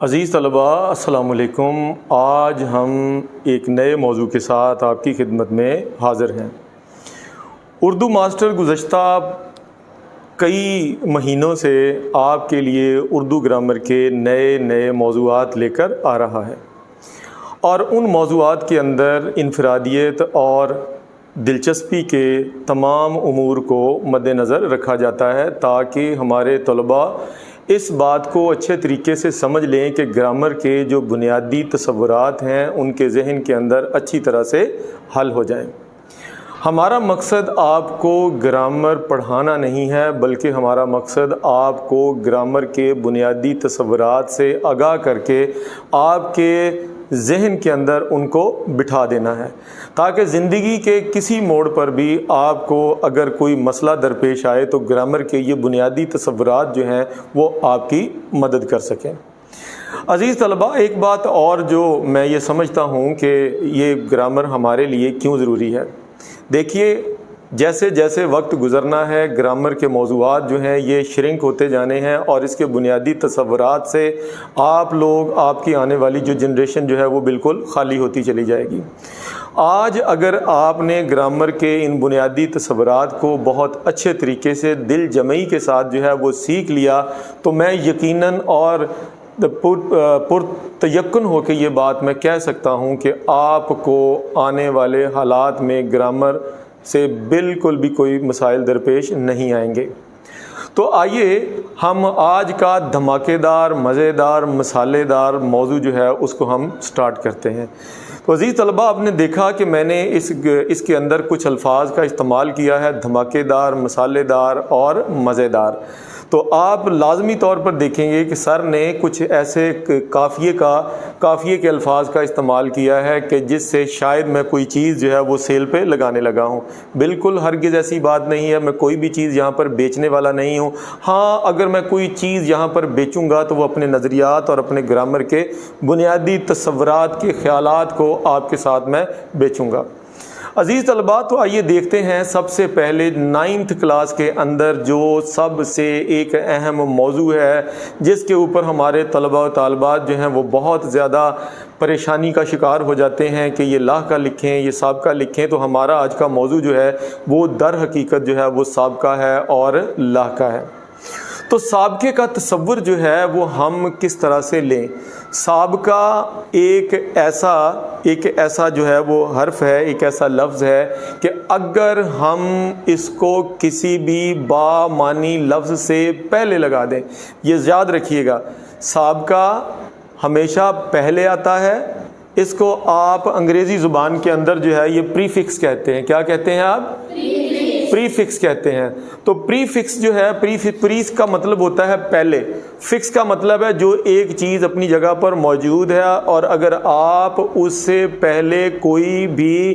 عزیز طلباء السلام علیکم۔ آج ہم ایک نئے موضوع کے ساتھ آپ کی خدمت میں حاضر ہیں۔ اردو ماسٹر گزشتہ کئی مہینوں سے آپ کے لیے اردو گرامر کے نئے موضوعات لے کر آ رہا ہے، اور ان موضوعات کے اندر انفرادیت اور دلچسپی کے تمام امور کو مد نظر رکھا جاتا ہے تاکہ ہمارے طلباء اس بات کو اچھے طریقے سے سمجھ لیں کہ گرامر کے جو بنیادی تصورات ہیں ان کے ذہن کے اندر اچھی طرح سے حل ہو جائیں۔ ہمارا مقصد آپ کو گرامر پڑھانا نہیں ہے، بلکہ ہمارا مقصد آپ کو گرامر کے بنیادی تصورات سے آگاہ کر کے آپ کے ذہن کے اندر ان کو بٹھا دینا ہے، تاکہ زندگی کے کسی موڑ پر بھی آپ کو اگر کوئی مسئلہ درپیش آئے تو گرامر کے یہ بنیادی تصورات جو ہیں وہ آپ کی مدد کر سکیں۔ عزیز طلباء، ایک بات اور جو میں یہ سمجھتا ہوں کہ یہ گرامر ہمارے لیے کیوں ضروری ہے۔ دیکھیے، جیسے جیسے وقت گزرنا ہے گرامر کے موضوعات جو ہیں یہ شرنک ہوتے جانے ہیں، اور اس کے بنیادی تصورات سے آپ لوگ، آپ کی آنے والی جو جنریشن جو ہے وہ بالکل خالی ہوتی چلی جائے گی۔ آج اگر آپ نے گرامر کے ان بنیادی تصورات کو بہت اچھے طریقے سے دل جمعی کے ساتھ جو ہے وہ سیکھ لیا، تو میں یقیناً اور پرتیقن ہو کے یہ بات میں کہہ سکتا ہوں کہ آپ کو آنے والے حالات میں گرامر سے بالکل بھی کوئی مسائل درپیش نہیں آئیں گے۔ تو آئیے ہم آج کا دھماکے دار، مزیدار، مسالے دار موضوع جو ہے اس کو ہم سٹارٹ کرتے ہیں۔ تو عزیز طلباء، آپ نے دیکھا کہ میں نے اس کے اندر کچھ الفاظ کا استعمال کیا ہے، دھماکے دار، مسالے دار اور مزیدار۔ تو آپ لازمی طور پر دیکھیں گے کہ سر نے کچھ ایسے قافیے کے الفاظ کا استعمال کیا ہے کہ جس سے شاید میں کوئی چیز جو ہے وہ سیل پہ لگانے لگا ہوں۔ بالکل ہرگز ایسی بات نہیں ہے، میں کوئی بھی چیز یہاں پر بیچنے والا نہیں ہوں۔ ہاں، اگر میں کوئی چیز یہاں پر بیچوں گا تو وہ اپنے نظریات اور اپنے گرامر کے بنیادی تصورات کے خیالات کو آپ کے ساتھ میں بیچوں گا۔ عزیز طلباء، تو آئیے دیکھتے ہیں سب سے پہلے 9th کلاس کے اندر جو سب سے ایک اہم موضوع ہے جس کے اوپر ہمارے طلباء و طالبات جو ہیں وہ بہت زیادہ پریشانی کا شکار ہو جاتے ہیں کہ یہ لاحقہ لکھیں، یہ سابقہ لکھیں۔ تو ہمارا آج کا موضوع جو ہے وہ در حقیقت جو ہے وہ سابقہ ہے اور لاحقہ ہے۔ تو سابقے کا تصور جو ہے وہ ہم کس طرح سے لیں؟ سابقہ ایک ایسا جو ہے وہ حرف ہے، ایک ایسا لفظ ہے کہ اگر ہم اس کو کسی بھی با معنی لفظ سے پہلے لگا دیں، یہ یاد رکھیے گا، سابقہ ہمیشہ پہلے آتا ہے۔ اس کو آپ انگریزی زبان کے اندر جو ہے یہ پری فکس کہتے ہیں۔ کیا کہتے ہیں آپ؟ پری فکس کہتے ہیں۔ تو پری فکس جو ہے، پری کا مطلب ہوتا ہے پہلے، فکس کا مطلب ہے جو ایک چیز اپنی جگہ پر موجود ہے، اور اگر آپ اس سے پہلے کوئی بھی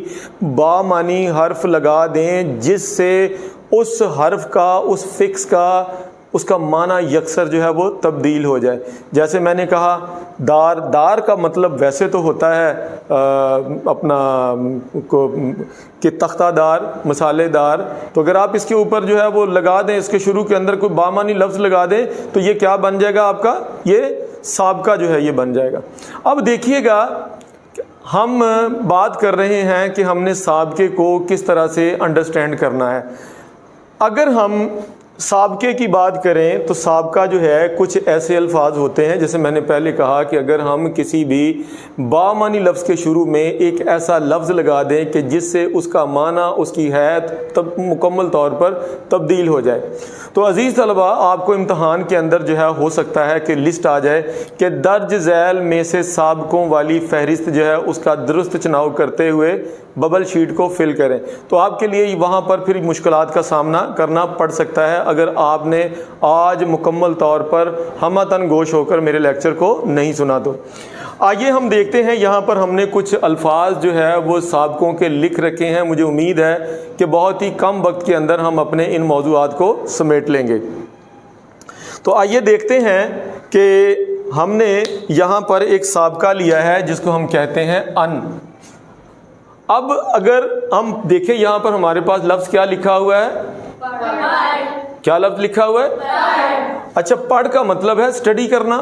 با معنی حرف لگا دیں جس سے اس حرف کا، اس فکس کا، اس کا معنی یکسر جو ہے وہ تبدیل ہو جائے۔ جیسے میں نے کہا دار کا مطلب ویسے تو ہوتا ہے اپنا کہ تختہ دار، مسالے دار۔ تو اگر آپ اس کے اوپر جو ہے وہ لگا دیں، اس کے شروع کے اندر کوئی بامانی لفظ لگا دیں تو یہ کیا بن جائے گا؟ آپ کا یہ سابقہ جو ہے یہ بن جائے گا۔ اب دیکھیے گا، ہم بات کر رہے ہیں کہ ہم نے سابقے کو کس طرح سے انڈرسٹینڈ کرنا ہے۔ اگر ہم سابقے کی بات کریں تو سابقہ جو ہے کچھ ایسے الفاظ ہوتے ہیں، جیسے میں نے پہلے کہا کہ اگر ہم کسی بھی بامعنی لفظ کے شروع میں ایک ایسا لفظ لگا دیں کہ جس سے اس کا معنی، اس کی حیثیت مکمل طور پر تبدیل ہو جائے۔ تو عزیز طلباء، آپ کو امتحان کے اندر جو ہے ہو سکتا ہے کہ لسٹ آ جائے کہ درج ذیل میں سے سابقوں والی فہرست جو ہے اس کا درست چناؤ کرتے ہوئے ببل شیٹ کو فل کریں۔ تو آپ کے لیے وہاں پر پھر مشکلات کا سامنا کرنا پڑ سکتا ہے اگر آپ نے آج مکمل طور پر ہمتن گوش ہو کر میرے لیکچر کو نہیں سنا تو۔ آئیے ہم دیکھتے ہیں، یہاں پر ہم نے کچھ الفاظ جو ہے وہ سابقوں کے لکھ رکھے ہیں۔ مجھے امید ہے کہ بہت ہی کم وقت کے اندر ہم اپنے ان موضوعات کو سمیٹ لیں گے۔ تو آئیے دیکھتے ہیں کہ ہم نے یہاں پر ایک سابقہ لیا ہے جس کو ہم کہتے ہیں ان۔ اب اگر ہم دیکھیں یہاں پر ہمارے پاس لفظ کیا لکھا ہوا ہے؟ کیا لفظ لکھا ہوا ہے؟ اچھا، پڑھ کا مطلب ہے اسٹڈی کرنا،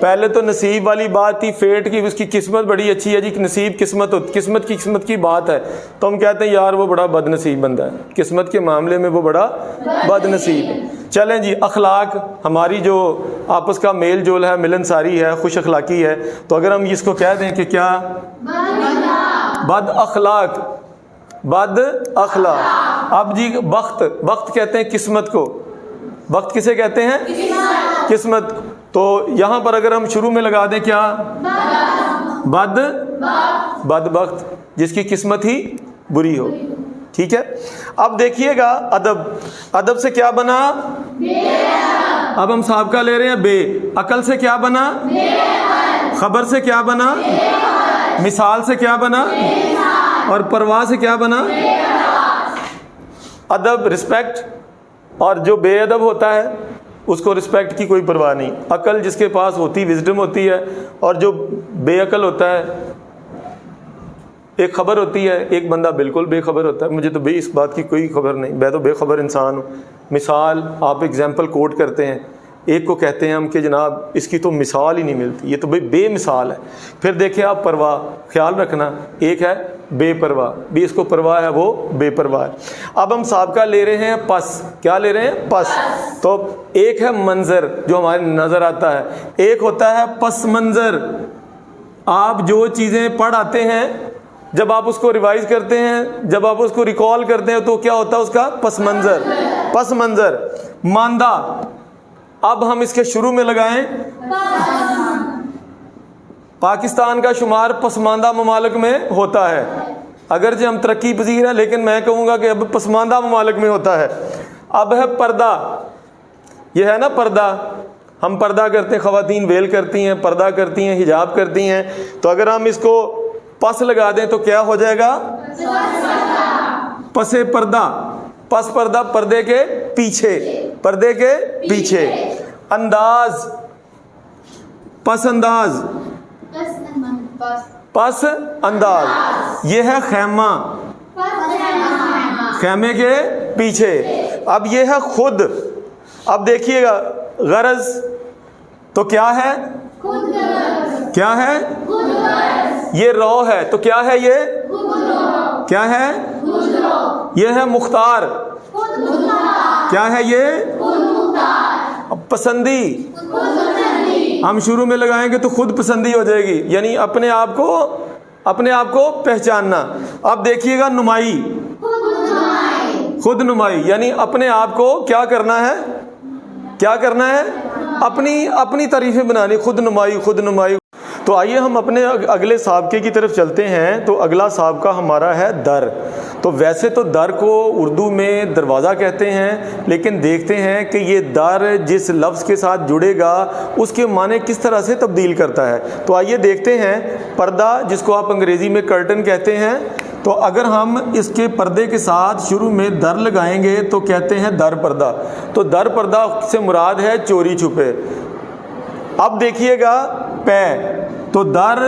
پہلے تو نصیب والی بات تھی، فیٹ کی، اس کی قسمت بڑی اچھی ہے جی، نصیب قسمت کی بات ہے، تو ہم کہتے ہیں یار وہ بڑا بد نصیب بندہ ہے، قسمت کے معاملے میں وہ بڑا بد نصیب ہے۔ چلیں جی، اخلاق، ہماری جو آپس کا میل جول ہے، ملنساری ہے، خوش اخلاقی ہے، تو اگر ہم اس کو کہہ دیں کہ کیا بد اخلاق، بد اخلاق۔ اب جی بخت کہتے ہیں قسمت کو، بخت کسے کہتے ہیں؟ قسمت۔ تو یہاں پر اگر ہم شروع میں لگا دیں کیا؟ بد بخت، جس کی قسمت ہی بری ہو، ٹھیک ہے۔ اب دیکھیے گا ادب سے کیا بنا؟ اب ہم سابقہ لے رہے ہیں بے، عقل سے کیا بنا؟ خبر سے کیا بنا؟ مثال سے کیا بنا؟ اور پرواہ سے کیا بنا؟ ادب رسپیکٹ، اور جو بے ادب ہوتا ہے اس کو رسپیکٹ کی کوئی پرواہ نہیں۔ عقل جس کے پاس ہوتی، وزڈم ہوتی ہے، اور جو بے عقل ہوتا ہے، ایک خبر ہوتی ہے، ایک بندہ بالکل بے خبر ہوتا ہے، مجھے تو اس بات کی کوئی خبر نہیں، میں تو بے خبر انسان ہوں۔ مثال آپ ایگزامپل کوٹ کرتے ہیں، ایک کو کہتے ہیں ہم کہ جناب اس کی تو مثال ہی نہیں ملتی، یہ تو بے مثال ہے۔ پھر دیکھیں آپ پرواہ، خیال رکھنا، ایک ہے بے پرواہ، بھی اس کو پرواہ ہے، وہ بے پرواہ ہے۔ اب ہم سابقہ لے رہے ہیں پس، کیا لے رہے ہیں؟ پس۔ تو ایک ہے منظر جو ہمارے نظر آتا ہے، ایک ہوتا ہے پس منظر۔ آپ جو چیزیں پڑھ آتے ہیں، جب آپ اس کو ریوائز کرتے ہیں، جب آپ اس کو ریکال کرتے ہیں، تو کیا ہوتا ہے اس کا؟ پس منظر۔ پس منظر۔ ماندہ، اب ہم اس کے شروع میں لگائیں، پاکستان کا شمار پسماندہ ممالک میں ہوتا ہے، اگرچہ ہم ترقی پذیر ہیں، لیکن میں کہوں گا کہ اب پسماندہ ممالک میں ہوتا ہے۔ اب ہے پردہ، یہ ہے نا پردہ، ہم پردہ کرتے ہیں، خواتین ویل کرتی ہیں، پردہ کرتی ہیں، حجاب کرتی ہیں، تو اگر ہم اس کو پس لگا دیں تو کیا ہو جائے گا؟ پس پردہ۔ پس پردہ، پردے کے پیچھے، پردے کے پیچھے۔ انداز، پس انداز، پس انداز۔ یہ ہے خیمہ، خیمے کے پیچھے۔ اب یہ ہے خود، اب دیکھیے گا غرض، تو کیا ہے؟ کیا ہے؟ یہ رو ہے، تو کیا ہے یہ؟ کیا ہے؟ یہ ہے مختار، کیا ہے یہ؟ پسندی۔ ہم شروع میں لگائیں گے تو خود پسندی ہو جائے گی، یعنی اپنے آپ کو پہچاننا۔ اب دیکھیے گا نمائی، خود نمائی، یعنی اپنے آپ کو کیا کرنا ہے؟ کیا کرنا ہے؟ اپنی تعریفیں بنانی، خود نمائی، خود نمائی۔ تو آئیے ہم اپنے اگلے سابقے کی طرف چلتے ہیں۔ تو اگلا سابقہ ہمارا ہے در۔ تو ویسے تو در کو اردو میں دروازہ کہتے ہیں، لیکن دیکھتے ہیں کہ یہ در جس لفظ کے ساتھ جڑے گا اس کے معنی کس طرح سے تبدیل کرتا ہے۔ تو آئیے دیکھتے ہیں، پردہ جس کو آپ انگریزی میں کرٹن کہتے ہیں، تو اگر ہم اس کے پردے کے ساتھ شروع میں در لگائیں گے تو کہتے ہیں در پردہ۔ تو در پردہ سے مراد ہے چوری چھپے۔ اب دیکھیے گا پے، تو در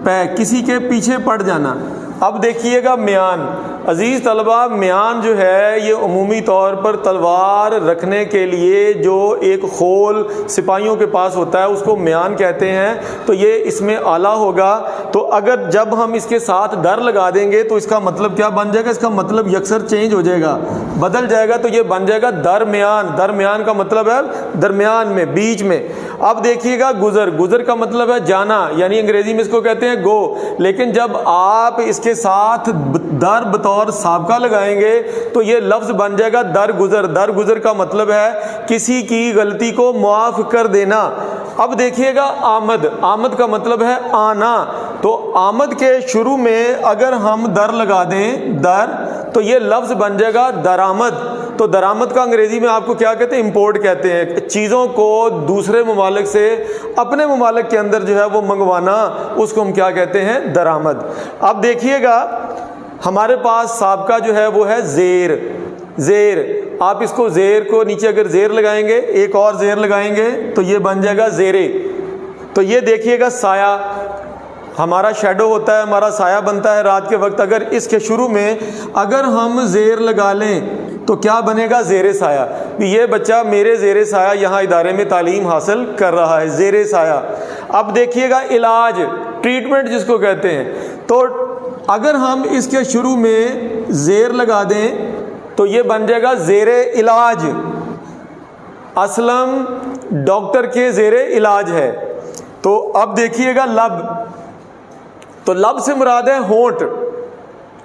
پے، کسی کے پیچھے پڑ جانا۔ اب دیکھیے گا میان۔ عزیز طلبہ، میان جو ہے یہ عمومی طور پر تلوار رکھنے کے لیے جو ایک خول سپاہیوں کے پاس ہوتا ہے اس کو میان کہتے ہیں، تو یہ اس میں اعلیٰ ہوگا۔ تو اگر جب ہم اس کے ساتھ در لگا دیں گے تو اس کا مطلب کیا بن جائے گا؟ اس کا مطلب یکسر چینج ہو جائے گا، بدل جائے گا، تو یہ بن جائے گا درمیان۔ درمیان کا مطلب ہے درمیان میں، بیچ میں۔ اب دیکھیے گا گزر۔ گزر کا مطلب ہے جانا، یعنی انگریزی میں اس کو کہتے ہیں گو، لیکن جب آپ اس کے ساتھ در بطور سابقہ لگائیں گے تو یہ لفظ بن جائے گا درگزر۔ درگزر کا مطلب ہے کسی کی غلطی کو معاف کر دینا۔ اب دیکھیے گا آمد۔ آمد کا مطلب ہے آنا، تو آمد کے شروع میں اگر ہم در لگا دیں، در، تو یہ لفظ بن جائے گا درآمد۔ تو درآمد کا انگریزی میں آپ کو کیا کہتے ہیں؟ امپورٹ کہتے ہیں۔ چیزوں کو دوسرے ممالک سے اپنے ممالک کے اندر جو ہے وہ منگوانا، اس کو ہم کیا کہتے ہیں؟ درآمد۔ اب دیکھیے گا ہمارے پاس سابقہ جو ہے وہ ہے زیر۔ زیر، آپ اس کو زیر کو نیچے اگر زیر لگائیں گے، ایک اور زیر لگائیں گے تو یہ بن جائے گا زیرے۔ تو یہ دیکھیے گا سایہ، ہمارا شیڈو ہوتا ہے، ہمارا سایہ بنتا ہے رات کے وقت۔ اگر اس کے شروع میں اگر ہم زیر لگا لیں تو تو کیا بنے گا؟ زیر سایہ. یہ بچہ میرے زیر سایہ یہاں ادارے میں تعلیم حاصل کر رہا ہے، زیر سایہ. اب دیکھیے گا علاج، ٹریٹمنٹ جس کو کہتے ہیں، تو اگر ہم اس کے شروع میں زیر لگا دیں تو یہ بن جائے گا زیر علاج. اسلم ڈاکٹر کے زیر علاج ہے. تو اب دیکھیے گا لب، تو لب سے مراد ہے ہونٹ،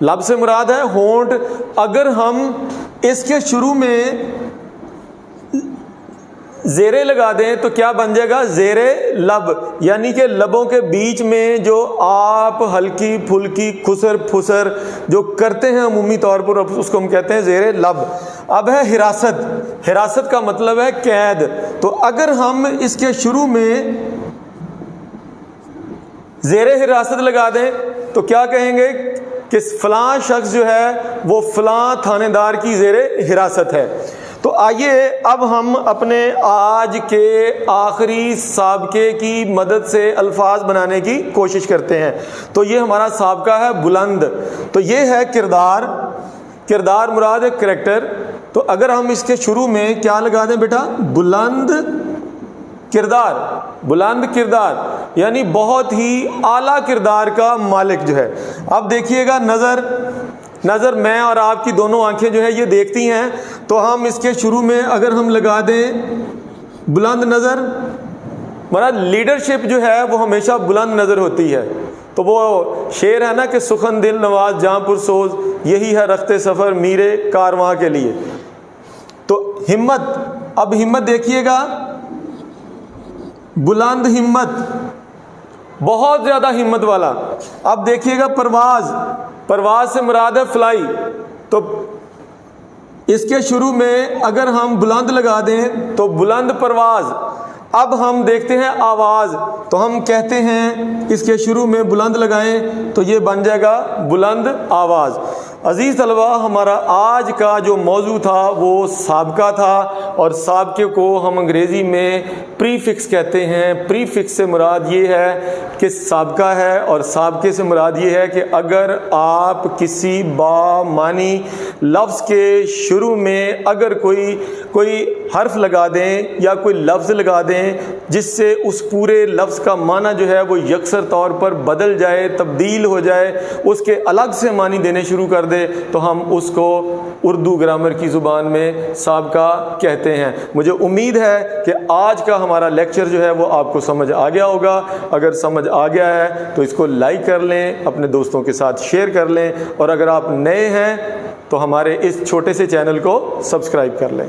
لب سے مراد ہے ہونٹ. اگر ہم اس کے شروع میں زیرے لگا دیں تو کیا بن جائے گا؟ زیر لب. یعنی کہ لبوں کے بیچ میں جو آپ ہلکی پھلکی خسر پھسر جو کرتے ہیں عمومی طور پر، اس کو ہم کہتے ہیں زیر لب. اب ہے حراست. حراست کا مطلب ہے قید. تو اگر ہم اس کے شروع میں زیر حراست لگا دیں تو کیا کہیں گے کہ فلاں شخص جو ہے وہ فلاں تھانے دار کی زیر حراست ہے. تو آئیے اب ہم اپنے آج کے آخری سابقے کی مدد سے الفاظ بنانے کی کوشش کرتے ہیں. تو یہ ہمارا سابقہ ہے بلند. تو یہ ہے کردار. کردار مراد ہے کریکٹر. تو اگر ہم اس کے شروع میں کیا لگا دیں بیٹا؟ بلند کردار. بلند کردار یعنی بہت ہی اعلیٰ کردار کا مالک جو ہے. اب دیکھیے گا نظر. نظر میں اور آپ کی دونوں آنکھیں جو ہے یہ دیکھتی ہیں. تو ہم اس کے شروع میں اگر ہم لگا دیں بلند نظر، مراد لیڈرشپ جو ہے وہ ہمیشہ بلند نظر ہوتی ہے. تو وہ شعر ہے نا کہ سخن دل نواز جہاں پر سوز، یہی ہے رخت سفر میرے کارواں کے لیے. تو ہمت. اب ہمت دیکھیے گا، بلند ہمت، بہت زیادہ ہمت والا. اب دیکھیے گا پرواز. پرواز سے مراد ہے فلائی. تو اس کے شروع میں اگر ہم بلند لگا دیں تو بلند پرواز. اب ہم دیکھتے ہیں آواز. تو ہم کہتے ہیں اس کے شروع میں بلند لگائیں تو یہ بن جائے گا بلند آواز. عزیز طلبہ، ہمارا آج کا جو موضوع تھا وہ سابقہ تھا، اور سابقے کو ہم انگریزی میں پری فکس کہتے ہیں. پری فکس سے مراد یہ ہے کہ سابقہ ہے، اور سابقے سے مراد یہ ہے کہ اگر آپ کسی بامعنی لفظ کے شروع میں اگر کوئی حرف لگا دیں یا کوئی لفظ لگا دیں جس سے اس پورے لفظ کا معنی جو ہے وہ یکسر طور پر بدل جائے، تبدیل ہو جائے، اس کے الگ سے معنی دینے شروع کر دے، تو ہم اس کو اردو گرامر کی زبان میں سابقہ کہتے ہیں. مجھے امید ہے کہ آج کا ہمارا لیکچر جو ہے وہ آپ کو سمجھ آ گیا ہوگا. اگر سمجھ آ گیا ہے تو اس کو لائک کر لیں، اپنے دوستوں کے ساتھ شیئر کر لیں، اور اگر آپ نئے ہیں تو ہمارے اس چھوٹے سے چینل کو سبسکرائب کر لیں.